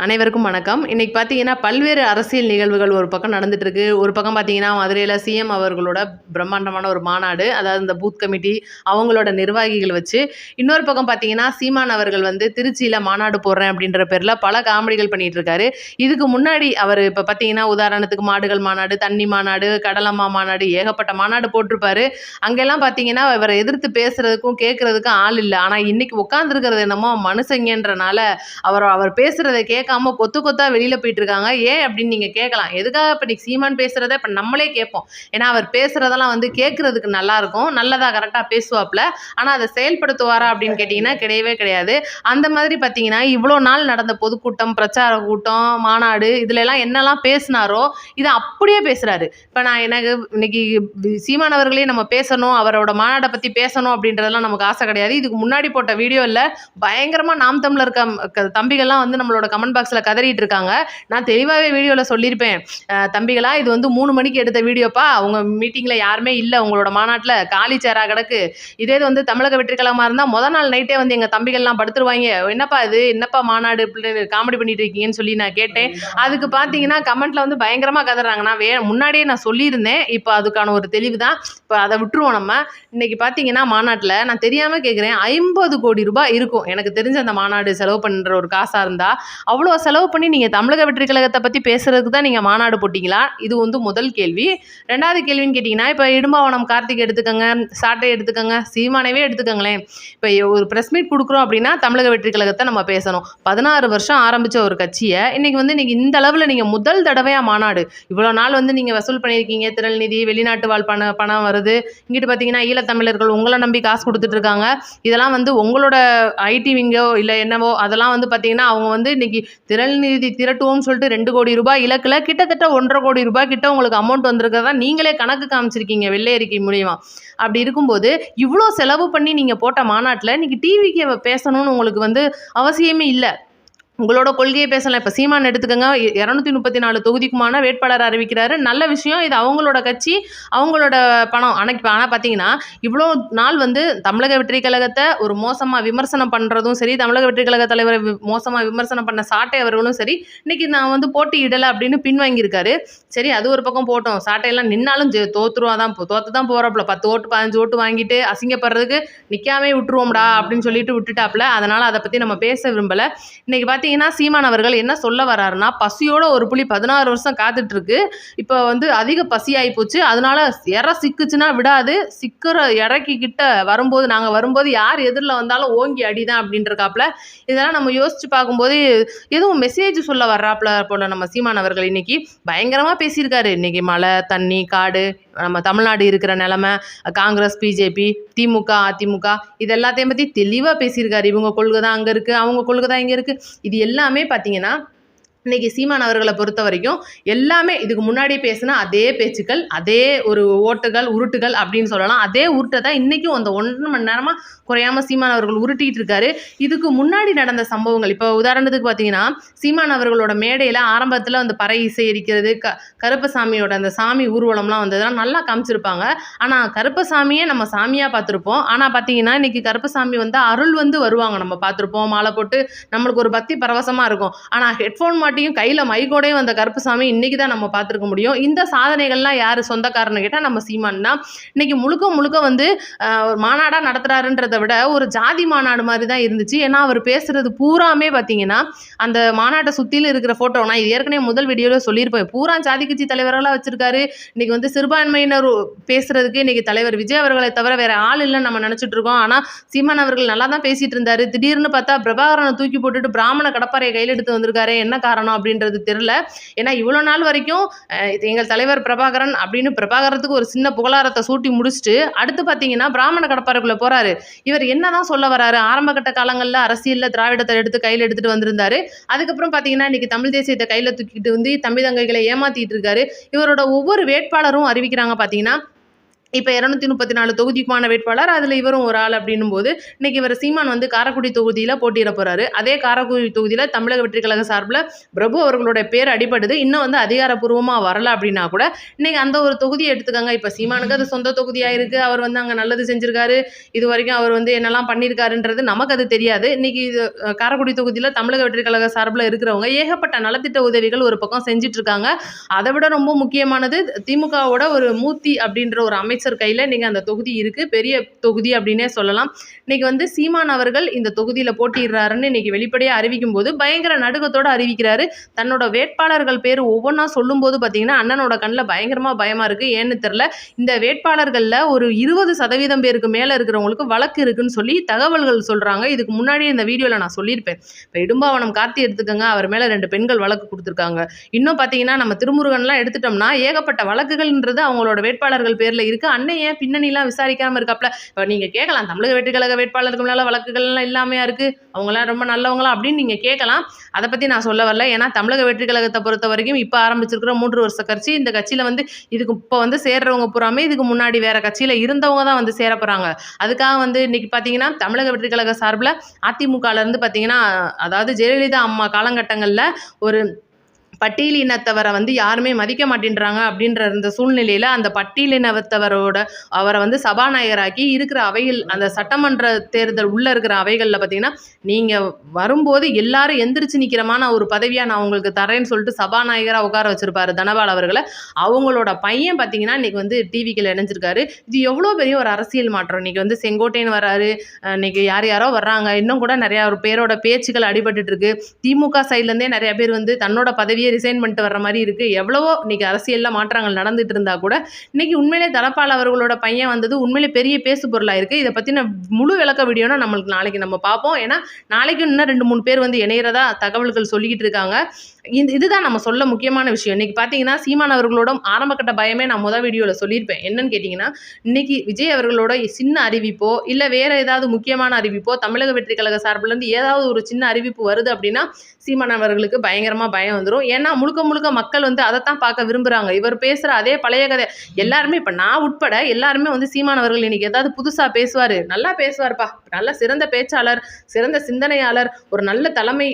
அனைவருக்கும் வணக்கம். இன்னைக்கு பார்த்தீங்கன்னா, பல்வேறு அரசியல் நிகழ்வுகள் ஒரு பக்கம் நடந்துட்டு இருக்கு. ஒரு பக்கம் பார்த்தீங்கன்னா, மதுரையில சிஎம் அவர்களோட பிரம்மாண்டமான ஒரு மாநாடு. அதாவது இந்த பூத் கமிட்டி அவங்களோட நிர்வாகிகள் வச்சு. இன்னொரு பக்கம் பார்த்தீங்கன்னா, சீமான் அவர்கள் வந்து திருச்சியில மாநாடு போடுறேன் அப்படின்ற பேர்ல பல காமெடிகள் பண்ணிட்டு இருக்காரு. இதுக்கு முன்னாடி அவர் இப்ப பார்த்தீங்கன்னா, உதாரணத்துக்கு மாடுகள் மாநாடு, தண்ணி மாநாடு, கடலம்மா மாநாடு ஏகப்பட்ட மாநாடு போட்டிருப்பாரு. அங்கெல்லாம் பார்த்தீங்கன்னா, இவரை எதிர்த்து பேசுறதுக்கும், கேட்கறதுக்கும் ஆள் இல்ல. ஆனா இன்னைக்கு உட்கார்ந்திருக்கிறது என்னமோ மனுஷங்கன்றனால அவர் பேசுறத கேட்காம கொத்து கொத்தா வெளியில போயிட்டு இருக்காங்க. ஏன் அப்படின்னு நீங்க கேட்கலாம். எதுக்காக இப்ப இன்னைக்கு சீமான் பேசுறத இப்ப நம்மளே கேட்போம். ஏன்னா அவர் பேசுறதெல்லாம் வந்து கேட்கறதுக்கு நல்லா இருக்கும். நல்லதா கரெக்டா பேசுவாப்ல. ஆனா அதை செயல்படுத்துவாரா அப்படின்னு கேட்டீங்கன்னா கிடையவே கிடையாது. அந்த மாதிரி பார்த்தீங்கன்னா, இவ்வளோ நாள் நடந்த பொதுக்கூட்டம், பிரச்சார கூட்டம், மாநாடு இதுல எல்லாம் என்னெல்லாம் பேசினாரோ இதை அப்படியே பேசுறாரு. இப்ப நான் எனக்கு இன்னைக்கு சீமான் அவர்களே நம்ம பேசணும், அவரோட மாநாட்டை பத்தி பேசணும் அப்படின்றதெல்லாம் நமக்கு ஆசை கிடையாது. இதுக்கு முன்னாடி போட்ட வீடியோல பயங்கரமா நாம் தமிழர் தம்பிகள்லாம் வந்து நம்மளோட கமெண்ட் பாக்ஸில் கதறிட்டு இருக்காங்க. நான் தெளிவாகவே வீடியோவில் சொல்லியிருப்பேன், தம்பிகளா இது வந்து 3 மணிக்கு எடுத்த வீடியோப்பா, அவங்க மீட்டிங்கில் யாருமே இல்லை, உங்களோட மாநாட்டில் காலி சேரா கிடக்கு. இதே இது வந்து தமிழக வெற்றி கழகமாக இருந்தால் முதல் நாள் நைட்டே வந்து எங்கள் தம்பிகள்லாம் படுத்துருவாங்க. என்னப்பா இது, என்னப்பா மாநாடு இப்படி காமெடி பண்ணிட்டு இருக்கீங்கன்னு சொல்லி நான் கேட்டேன். அதுக்கு பார்த்தீங்கன்னா கமெண்ட்ல வந்து பயங்கரமாக கதறாங்க. நான் முன்னாடியே நான் சொல்லியிருந்தேன். இப்போ அதுக்கான ஒரு தெளிவு தான். இப்போ அதை விட்டுருவோம் நம்ம. இன்னைக்கு பார்த்தீங்கன்னா மாநாட்டில் நான் தெரியாமல் கேட்குறேன், 50 கோடி ரூபாய் இருக்கும் எனக்கு தெரிஞ்ச அந்த மாநாடு செலவு பண்ணுற ஒரு காசாக இருந்தால். அவ்வளோ செலவு பண்ணி நீங்கள் தமிழக வெற்றி கழகத்தை பற்றி பேசுறதுக்கு தான் நீங்கள் மாநாடு போட்டிங்களா? இது வந்து முதல் கேள்வி. ரெண்டாவது கேள்வின்னு கேட்டிங்கன்னா, இப்போ இடும்பாவனம் கார்த்திக் எடுத்துக்கோங்க, சாட்டை எடுத்துக்கோங்க, சீமானவே எடுத்துக்கோங்களேன். இப்போ ஒரு ப்ரெஸ் மீட் கொடுக்குறோம் அப்படின்னா தமிழக வெற்றி கழகத்தை நம்ம பேசணும். 16 வருஷம் ஆரம்பித்த ஒரு கட்சியை இன்னைக்கு இந்த அளவில் நீங்கள் முதல் தடவையாக மாநாடு, இவ்வளோ நாள் வந்து நீங்கள் வசூல் பண்ணியிருக்கீங்க, திரள் நிதி, வெளிநாட்டு வாழ் பணம் வருது, இங்கிட்டு பார்த்தீங்கன்னா ஈழத்தமிழர்கள் உங்களை நம்பி காசு கொடுத்துட்டு இருக்காங்க. இதெல்லாம் வந்து உங்களோட ஐடி விங்கோ இல்லை என்னவோ அதெல்லாம் வந்து பார்த்தீங்கன்னா அவங்க வந்து இன்னைக்கு திரள் நிதி திரட்டுவோம்னு சொல்லிட்டு 2 கோடி ரூபாய் இலக்கில் கிட்டத்தட்ட 1.5 கோடி ரூபாய் கிட்ட உங்களுக்கு அமௌண்ட் வந்திருக்கிறதா நீங்களே கணக்கு காமிச்சிருக்கீங்க வெள்ளை அறிக்கை மூலியமா. அப்படி இருக்கும்போது இவ்வளோ செலவு பண்ணி நீங்கள் போட்ட மாநாட்டில் இன்னைக்கு டிவிக்கு பேசணும்னு உங்களுக்கு வந்து அவசியமே இல்லை. உங்களோட கொள்கையை பேசலாம். இப்போ சீமான் எடுத்துக்கோங்க, 234 தொகுதிக்குமான வேட்பாளர் அறிவிக்கிறாரு, நல்ல விஷயம். இது அவங்களோட கட்சி, அவங்களோட பணம். ஆனால் பார்த்தீங்கன்னா இவ்வளோ நாள் வந்து தமிழக வெற்றி கழகத்தை ஒரு மோசமாக விமர்சனம் பண்ணுறதும் சரி, தமிழக வெற்றி கழக தலைவரை மோசமாக விமர்சனம் பண்ண சாட்டை அவர்களும் சரி, இன்னைக்கு நான் வந்து போட்டியிடலை அப்படின்னு பின்வாங்கியிருக்காரு. சரி, அது ஒரு பக்கம் போட்டோம். சாட்டையெல்லாம் நின்னாலும் தோத்து தான் போகிறாப்புல. 10 ஓட்டு 15 ஓட்டு வாங்கிட்டு அசிங்கப்படுறதுக்கு நிற்காமே விட்டுருவோம்டா அப்படின்னு சொல்லிட்டு விட்டுட்டாப்புல. அதனால் அதை பற்றி நம்ம பேச விரும்பலை. இன்னைக்கு பார்த்தீங்கன்னா சீமான் அவர்கள் என்ன சொல்ல வர்றாருன்னா, பசியோட ஒரு புலி 16 வருஷம் காத்துட்டு இருக்கு, இப்போ வந்து அதிக பசி ஆகி போச்சு, அதனால இறை சிக்குச்சுன்னா விடாது, சிக்கிற இறக்கி கிட்ட வரும்போது நாங்கள் வரும்போது யார் எதிரில் வந்தாலும் ஓங்கி அடிதான் அப்படின்றக்காப்புல. இதெல்லாம் நம்ம யோசிச்சு பார்க்கும்போது எதுவும் மெசேஜ் சொல்ல வர்றாப்புல போல நம்ம சீமான் அவர்கள். இன்னைக்கு பயங்கரமாக பேசியிருக்காரு. இன்னைக்கு மழை, தண்ணி, காடு, நம்ம தமிழ்நாடு இருக்கிற நிலைமை, காங்கிரஸ், பிஜேபி, திமுக, அதிமுக இது எல்லாத்தையும் பற்றி தெளிவாக பேசியிருக்காரு. இவங்க கொள்கை தான் அங்கே இருக்குது, அவங்க கொள்கை தான் இங்கே இருக்குது. இது எல்லாமே பார்த்தீங்கன்னா இன்றைக்கி சீமான் அவர்களை பொறுத்த வரைக்கும் எல்லாமே இதுக்கு முன்னாடி பேசினா அதே பேச்சுக்கள், அதே ஒரு ஓட்டுகள் உருட்டுகள் அப்படின்னு சொல்லலாம். அதே உருட்டை தான் இன்றைக்கும் அந்த 1 மணி நேரமாக குறையாமல் சீமான் அவர்கள் உருட்டிகிட்டு இருக்காரு. இதுக்கு முன்னாடி நடந்த சம்பவங்கள், இப்போ உதாரணத்துக்கு பார்த்தீங்கன்னா சீமான் அவர்களோட மேடையில் ஆரம்பத்தில் அந்த பறை இசை இருக்கிறது, கருப்பசாமியோட அந்த சாமி ஊர்வலம்லாம் வந்ததெல்லாம் நல்லா காமிச்சிருப்பாங்க. ஆனால் கருப்பசாமியே நம்ம சாமியாக பார்த்துருப்போம். ஆனால் பார்த்தீங்கன்னா இன்றைக்கி கருப்பசாமி வந்து அருள் வந்து வருவாங்க, நம்ம பார்த்துருப்போம், மாலை போட்டு நம்மளுக்கு ஒரு பக்தி பரவசமாக இருக்கும். ஆனால் ஹெட்ஃபோன் கையில் மைக்கோடையும் வந்த கருப்புசாமி இன்னைக்கு தான் நம்ம பார்த்துருக்க முடியும். இந்த சாதனைகள்லாம் யார் சொந்தக்காரன்னு கேட்டால் நம்ம சீமான் தான். இன்னைக்கு முழுக்க வந்து ஒரு மாநாடாக நடத்துறாருன்றதை விட ஒரு ஜாதி மாநாடு மாதிரி தான் இருந்துச்சு. ஏன்னா அவர் பேசுறது பூராமே பார்த்தீங்கன்னா அந்த மாநாட்டை சுற்றிலும் இருக்கிற ஃபோட்டோ, நான் இது ஏற்கனவே முதல் வீடியோவில் சொல்லியிருப்பேன், பூரா ஜாதி கட்சி தலைவர்களாக வச்சிருக்காரு. இன்னைக்கு வந்து சிறுபான்மையினர் பேசுறதுக்கு இன்னைக்கு தலைவர் விஜய் அவர்களை தவிர வேற ஆள் இல்லைன்னு நம்ம நினச்சிட்டு இருக்கோம். ஆனால் சீமான் அவர்கள் நல்லா தான் பேசிட்டு இருந்தாரு. திடீர்னு பார்த்தா பிரபாகரனை தூக்கி போட்டுட்டு பிராமண கடப்பாறையை கையில் எடுத்து வந்திருக்காரு. என்ன காரணம் அப்படின்றது தெரியல. ஏன்னா இவ்வளோ நாள் வரைக்கும் எங்கள் தலைவர் பிரபாகரன் அப்படின்னு பிரபாகரத்துக்கு ஒரு சின்ன புகழாரத்தை சூட்டி முடிச்சுட்டு அடுத்து பார்த்தீங்கன்னா பிராமண கடப்பாறைக்குள்ளே போறாரு. இவர் என்னதான் சொல்ல வராரு? ஆரம்ப கட்ட காலங்களில் அரசியலில் திராவிடத்தை எடுத்து கையில் எடுத்துட்டு வந்திருந்தாரு. அதுக்கப்புறம் பார்த்தீங்கன்னா இன்னைக்கு தமிழ் தேசியத்தை கையில் தூக்கிட்டு வந்து தம்பி தங்கைகளை ஏமாத்திட்டு இருக்காரு. இவரோட ஒவ்வொரு வேட்பாளரும் அறிவிக்கிறாங்க பார்த்தீங்கன்னா இப்ப 234 தொகுதிக்குமான வேட்பாளர். அதுல இவரும் ஒரு ஆள் அப்படின்னும்போது, இன்னைக்கு இவரு சீமான் வந்து காரைக்குடி தொகுதியில போட்டியிட போறாரு. அதே காரைக்குடி தொகுதியில தமிழக வெற்றிக் கழக சார்புல பிரபு அவர்களுடைய பேர் அடிபடுது. இன்னும் வந்து அதிகாரப்பூர்வமா வரல அப்படின்னா கூட, இன்னைக்கு அந்த ஒரு தொகுதிய எடுத்துக்கங்க. இப்ப சீமானுக்கு அது சொந்த தொகுதியா இருக்கு. அவர் வந்து அங்க நல்லது செஞ்சிருக்காரு. இதுவரைக்கும் அவர் வந்து என்னெல்லாம் பண்ணியிருக்காருன்றது நமக்கு அது தெரியாது. இன்னைக்கு இது காரைக்குடி தொகுதியில தமிழக வெற்றிக் கழக சார்புல இருக்கிறவங்க ஏகப்பட்ட நலத்திட்ட உதவிகள் ஒரு பக்கம் செஞ்சுட்டு இருக்காங்க. அதை விட ரொம்ப முக்கியமானது திமுகவோட ஒரு மூர்த்தி அப்படின்ற ஒரு அமைச்சர் கையில நீங்க அந்த தொகுதி இருக்கு. பெரிய தொகுதி அப்படின்னே சொல்லலாம். இன்னைக்கு வந்து சீமான் அவர்கள் இந்த தொகுதியில போட்டியிடுறாருன்னு இன்னைக்கு வெளிப்படையா அறிவிக்கும் போது பயங்கர நடுக்கத்தோட அறிவிக்கிறாரு. தன்னோட வேட்பாளர்கள் பேர் ஒவ்வொன்றா சொல்லும்போது பார்த்தீங்கன்னா அண்ணனோட கண்ணில் பயங்கரமா பயமா இருக்கு. ஏன்னு தெரியல. இந்த வேட்பாளர்கள்ல ஒரு 20% பேருக்கு மேல இருக்கிறவங்களுக்கு வழக்கு இருக்குன்னு சொல்லி தகவல்கள் சொல்றாங்க. இதுக்கு முன்னாடி இந்த வீடியோல நான் சொல்லியிருப்பேன். இப்போ இடும்பாவனம் கார்த்தி எடுத்துக்கங்க. அவர் மேல 2 பெண்கள் வழக்கு கொடுத்துருக்காங்க. இன்னும் பார்த்தீங்கன்னா நம்ம திருமுருகன்லாம் எடுத்துட்டோம்னா ஏகப்பட்ட வழக்குகள்ன்றது அவங்களோட வேட்பாளர்கள் பேர்ல இருக்கு. அண்ணன் ஏன் பின்னணிலாம் விசாரிக்காம இருக்காப்ல. இப்போ நீங்க கேட்கலாம், தமிழக வெற்றிக் கழக வேட்பாளருக்கு மேல வழக்குகள்லாம் இல்லாமையா இருக்கு, அவங்களாம் ரொம்ப நல்லவங்களா அப்படின்னு நீங்க கேட்கலாம். அதை பத்தி நான் சொல்ல வரல. ஏன்னா தமிழக வெற்றிக் கழகத்தை பொறுத்த வரைக்கும் இப்போ ஆரம்பிச்சிருக்கிற 3 வருஷ கட்சி. இந்த கட்சியில வந்து இதுக்கு இப்போ வந்து சேர்றவங்க பூராமே இதுக்கு முன்னாடி வேற கட்சியில இருந்தவங்க தான் வந்து சேர போறாங்க. அதுக்காக வந்து இன்னைக்கு பார்த்தீங்கன்னா தமிழக வெற்றிக் கழக சார்பில் அதிமுகல இருந்து பார்த்தீங்கன்னா, அதாவது ஜெயலலிதா அம்மா காலகட்டங்கள்ல ஒரு பட்டியலினத்தவரை வந்து யாருமே மதிக்க மாட்டேன்றாங்க அப்படின்ற இந்த சூழ்நிலையில அந்த பட்டியலினத்தவரோட அவரை வந்து சபாநாயகராக்கி இருக்கிற அவைகள், அந்த சட்டமன்ற தேர்தல் உள்ள இருக்கிற அவைகளில் பார்த்தீங்கன்னா, நீங்க வரும்போது எல்லாரும் எந்திரிச்சு நிற்கிறமான ஒரு பதவியா நான் உங்களுக்கு தரேன்னு சொல்லிட்டு சபாநாயகராக உட்கார வச்சிருப்பாரு தனபால் அவர்களை. அவங்களோட பையன் பார்த்தீங்கன்னா இன்னைக்கு வந்து டிவிக்கில் இணைஞ்சிருக்காரு. இது எவ்வளோ பெரிய ஒரு அரசியல் மாற்றம். இன்னைக்கு வந்து செங்கோட்டையன் வராரு, இன்னைக்கு யார் யாரோ வர்றாங்க. இன்னும் கூட நிறைய ஒரு பேரோட பேச்சுக்கள் அடிபட்டு இருக்கு. திமுக சைட்லேருந்தே நிறைய பேர் வந்து தன்னோட பதவியை ரிசைன் பண்ணிட்டு வர்ற மாதிரி இருக்கு. எவ்வளவோ இன்னைக்கு அரசியல்ல மாற்றங்கள் நடந்துட்டு இருந்தா கூட இன்னைக்கு உண்மையிலே தனபால் அவர்களோட பையன் வந்தது உண்மையிலே பெரிய பேசு பொருளா இருக்கு. இதை பத்தின முழு விளக்க வீடியோனா நம்மளுக்கு நாளைக்கு நம்ம பார்ப்போம். ஏன்னா நாளைக்கு இன்னும் 2-3 பேர் வந்து இணையறதா தகவல்கள் சொல்லிக்கிட்டு இருக்காங்க. இதுதான் நம்ம சொல்ல முக்கியமான விஷயம். இன்னைக்கு பார்த்தீங்கன்னா சீமான் அவர்களோட ஆரம்பகட்ட பயமே நான் முதல் வீடியோவில் சொல்லியிருப்பேன். என்னன்னு கேட்டிங்கன்னா, இன்னைக்கு விஜய் அவர்களோட சின்ன அறிவிப்போ இல்லை வேற ஏதாவது முக்கியமான அறிவிப்போ தமிழக வெற்றி கழக சார்பிலேருந்து ஏதாவது ஒரு சின்ன அறிவிப்பு வருது அப்படின்னா சீமான் அவர்களுக்கு பயங்கரமாக பயம் வந்துடும். ஏன்னா முழுக்க முழுக்க மக்கள் வந்து அதைத்தான் பார்க்க விரும்புகிறாங்க. இவர் பேசுகிற அதே பழைய கதை எல்லாருமே, இப்போ நான் உட்பட எல்லாருமே வந்து சீமான் அவர்கள் இன்னைக்கு ஏதாவது புதுசாக பேசுவார், நல்லா பேசுவார்ப்பா, நல்ல சிறந்த பேச்சாளர், சிறந்த சிந்தனையாளர், ஒரு நல்ல தலைமை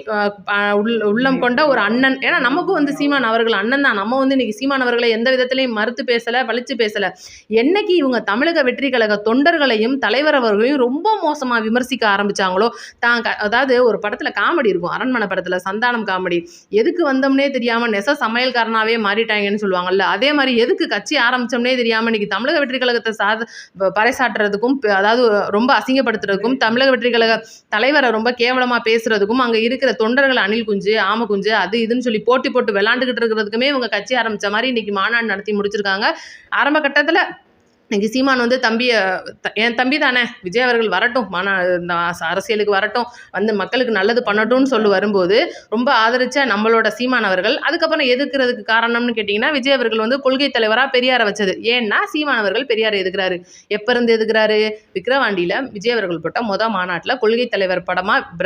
உள்ளம் கொண்ட ஒரு அண்ணன். ஏன்னா நமக்கும் வந்து சீமான் அவர்கள் அண்ணன் தான். நம்ம வந்து இன்னைக்கு சீமான் அவர்களை எந்த விதத்திலையும் மறுத்து பேசலை, பழிச்சு பேசலை. என்னைக்கு இவங்க தமிழக வெற்றி கழக தொண்டர்களையும் தலைவர் அவர்களையும் ரொம்ப மோசமாக விமர்சிக்க ஆரம்பிச்சாங்களோ, அதாவது ஒரு படத்தில் காமெடி இருக்கும், அரண்மனை படத்தில் சந்தானம் காமெடி, எதுக்கு வந்தோம்னே தெரியாமல் நெச சமையல்காரனாவே மாறிட்டாங்கன்னு சொல்லுவாங்கல்ல, அதே மாதிரி எதுக்கு கட்சி ஆரம்பிச்சோம்னே தெரியாமல் இன்னைக்கு தமிழக வெற்றி கழகத்தை பறைசாற்றுறதுக்கும், அதாவது ரொம்ப அசிங்கப்படுத்துறதுக்கும், தமிழக வெற்றி கழக தலைவரை ரொம்ப கேவலமாக பேசுறதுக்கும், அங்கே இருக்கிற தொண்டர்கள் அணில் குஞ்சு ஆம குஞ்சு அது இதுன்னு சொல்லி போட்டி போட்டு விளாண்டுக்கிட்டு இருக்கிறதுக்குமே இவங்க கட்சி ஆரம்பித்த மாதிரி இன்னைக்கு மாநாடு நடத்தி முடிச்சிருக்காங்க. ஆரம்ப கட்டத்தில் இன்னைக்கு சீமான் வந்து என் தம்பி தானே விஜய் அவர்கள் வரட்டும், அரசியலுக்கு வரட்டும், வந்து மக்களுக்கு நல்லது பண்ணட்டும்னு சொல்லி வரும்போது ரொம்ப ஆதரிச்ச நம்மளோட சீமான் அவர்கள் அதுக்கப்புறம் எதிர்க்கிறதுக்கு காரணம்னு கேட்டிங்கன்னா, விஜய் அவர்கள் வந்து கொள்கை தலைவராக பெரியாரை வச்சது. ஏன்னா சீமான் அவர்கள் பெரியாரை எதுக்குறாரு, எப்போ இருந்து எதுக்குறாரு, விக்கிரவாண்டியில் விஜய் அவர்கள் போட்ட மாநாட்டில் கொள்கை தலைவர் படமாக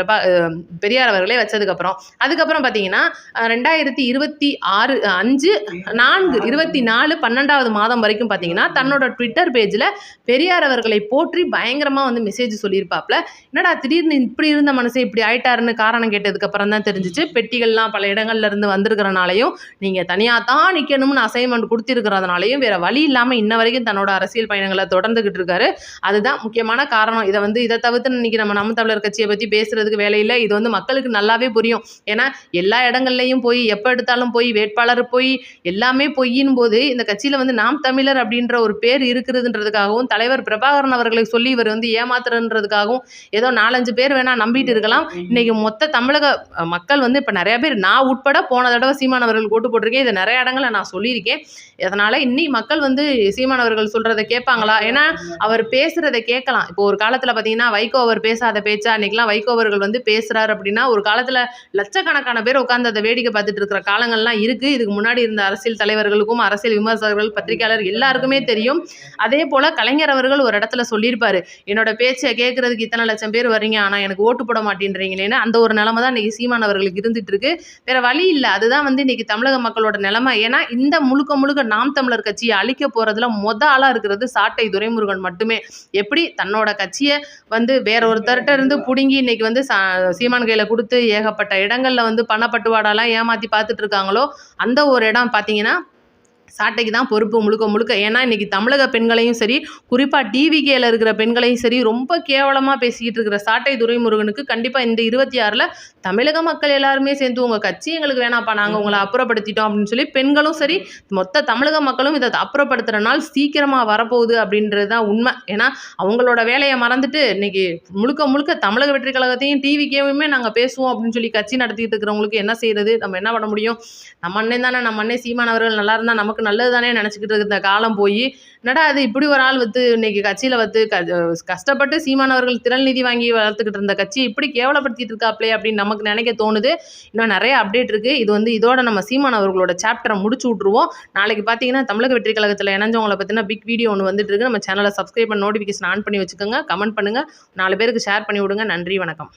பெரியார் அவர்களே வச்சதுக்கப்புறம், அதுக்கப்புறம் பார்த்தீங்கன்னா 2024 12வது மாதம் வரைக்கும் பார்த்தீங்கன்னா தன்னோட ட்விட்டர் பேஜில் பெரியார் அவர்களை போற்றி பயங்கரமாக வந்து மெசேஜ் சொல்லியிருப்பாப்ல. என்னடா திடீர்னு இப்படி இருந்த மனுஷன் இப்படி ஆயிட்டாருன்னு காரணம் கேட்டதுக்கு அப்புறம் தான் தெரிஞ்சிச்சு. பெட்டிகள்லாம் பல இடங்கள்ல இருந்து வந்திருக்கிறனாலையும் நீங்கள் தனியாக தான் நிற்கணும்னு அசைன்மெண்ட் கொடுத்திருக்கிறதுனாலையும் வேற வழி இல்லாமல் இன்ன வரைக்கும் தன்னோட அரசியல் பயணங்களை தொடர்ந்துகிட்டு இருக்காரு. அதுதான் முக்கியமான காரணம். இதை தவிர்த்து இன்னைக்கு நம்ம தமிழர் கட்சியை பற்றி பேசுறதுக்கு வேலையில்லை. இது வந்து மக்களுக்கு நல்லாவே புரியும். ஏன்னா எல்லா இடங்கள்லையும் போய் எப்போ எடுத்தாலும் போய் வேட்பாளர் போய் எல்லாமே பொய்யின் போது இந்த கட்சியில் வந்து நாம் தமிழர் அப்படின்ற ஒரு பேர் இருக்குதுன்றதுக்காகவும் தலைவர் பிரபாகரன் அவர்களை சொல்லி இவர் வந்து ஏமாத்துறதுக்காகவும் ஏதோ 4-5 பேர் வேணா நம்பிட்டு இருக்கலாம். இன்னைக்கு மொத்த தமிழக மக்கள் வந்து இப்போ நிறைய பேர், நான் உட்பட போன தடவை சீமான் அவர்கள் ஓட்டு போட்டிருக்கேன், இதை நிறைய இடங்களை நான் சொல்லியிருக்கேன். அதனால இன்னைக்கு மக்கள் வந்து சீமான் அவர்கள் சொல்றதை கேட்பாங்களா? ஏன்னா அவர் பேசுறதை கேட்கலாம். இப்போ ஒரு காலத்தில் பார்த்தீங்கன்னா வைகோ அவர் பேசாத பேச்சா, இன்னைக்கெல்லாம் வைகோ அவர்கள் வந்து பேசுறாரு அப்படின்னா ஒரு காலத்தில் லட்சக்கணக்கான பேர் உட்காந்து அதை வேடிக்கை பார்த்துட்டு இருக்கிற காலங்கள்லாம் இருக்கு. இதுக்கு முன்னாடி இருந்த அரசியல் தலைவர்களுக்கும் அரசியல் விமர்சகர்கள் பத்திரிகையாளர் எல்லாருக்குமே தெரியும். அதே போல் கலைஞர் அவர்கள் ஒரு இடத்துல சொல்லியிருப்பாரு, என்னோட பேச்சை கேட்கறதுக்கு இத்தனை லட்சம் பேர் வர்றீங்க, ஆனால் எனக்கு ஓட்டு போட மாட்டேன்றீங்களேன்னு. அந்த ஒரு நிலைமை தான் இன்னைக்கு சீமான் அவர்களுக்கு இருந்துட்டு இருக்கு. வேற வழி இல்லை. அதுதான் இன்னைக்கு தமிழக மக்களோட நிலைமை. ஏன்னா இந்த முழுக்க முழுக்க நாம் தமிழர் கட்சியை அழிக்க போறதுல ஆளா இருக்கிறது சாட்டை துரைமுருகன் மட்டுமே. எப்படி தன்னோட கட்சியை வேற ஒருத்தர்கிட்ட இருந்து புடுங்கி இன்னைக்கு சீமான் கையில கொடுத்து ஏகப்பட்ட இடங்கள்ல பணப்பட்டுவாடாலாம் ஏமாத்தி பார்த்துட்டு இருக்காங்களோ, அந்த ஒரு இடம் பார்த்தீங்கன்னா சாட்டைக்கு தான் பொறுப்பு முழுக்க முழுக்க. ஏன்னா இன்னைக்கு தமிழக பெண்களையும் சரி, குறிப்பாக டிவிகேல இருக்கிற பெண்களையும் சரி, ரொம்ப கேவலமாக பேசிக்கிட்டு இருக்கிற சாட்டை துரைமுருகனுக்கு கண்டிப்பாக இந்த 26ல் தமிழக மக்கள் எல்லாருமே சேர்ந்து உங்கள் கட்சி எங்களுக்கு வேணாப்பா, நாங்கள் உங்களை அப்புறப்படுத்திட்டோம் அப்படின்னு சொல்லி பெண்களும் சரி, மொத்த தமிழக மக்களும் இதை அப்புறப்படுத்துகிற நாள் சீக்கிரமாக வரப்போகுது அப்படின்றது தான் உண்மை. ஏன்னா அவங்களோட வேலையை மறந்துட்டு இன்னைக்கு முழுக்க முழுக்க தமிழக வெற்றி கழகத்தையும் டிவிகேவுமே நாங்கள் பேசுவோம் அப்படின்னு சொல்லி கட்சி நடத்திட்டு இருக்கிறவங்களுக்கு என்ன செய்யறது? நம்ம என்ன பண்ண முடியும்? நம்ம அண்ணன் தானே, நம்ம அண்ணன் சீமான் அவர்கள் நல்லா இருந்தால் நமக்கு நல்லது தானே நினச்சிக்கிட்டு இருக்கிற காலம் போய், என்னடா அது இப்படி ஒரு ஆள் இன்னைக்கு கட்சியில் கஷ்டப்பட்டு சீமான் அவர்கள் திரள் நிதி வாங்கி வளர்த்துக்கிட்டு இருந்த கட்சியை இப்படி கேவலப்படுத்திட்டு இருக்காப்ளே அப்படின்னு நமக்கு நினைக்க தோணுது. இன்னும் நிறைய அப்டேட் இருக்குது. இதோட நம்ம சீமான் அவர்களோட சாப்டரை முடிச்சு விட்ருவோம். நாளைக்கு பார்த்தீங்கன்னா தமிழக வெற்றி கழகத்தில் இணைஞ்சவங்களை பற்றின பிக் வீடியோ ஒன்று வந்துட்டு இருக்கு. நம்ம சேனலை சப்ஸ்கிரைப் பண்ணி நோட்டிஃபிகேஷன் ஆன் பண்ணி வச்சுக்கோங்க. கமெண்ட் பண்ணுங்கள். 4 பேருக்கு ஷேர் பண்ணி விடுங்க. நன்றி, வணக்கம்.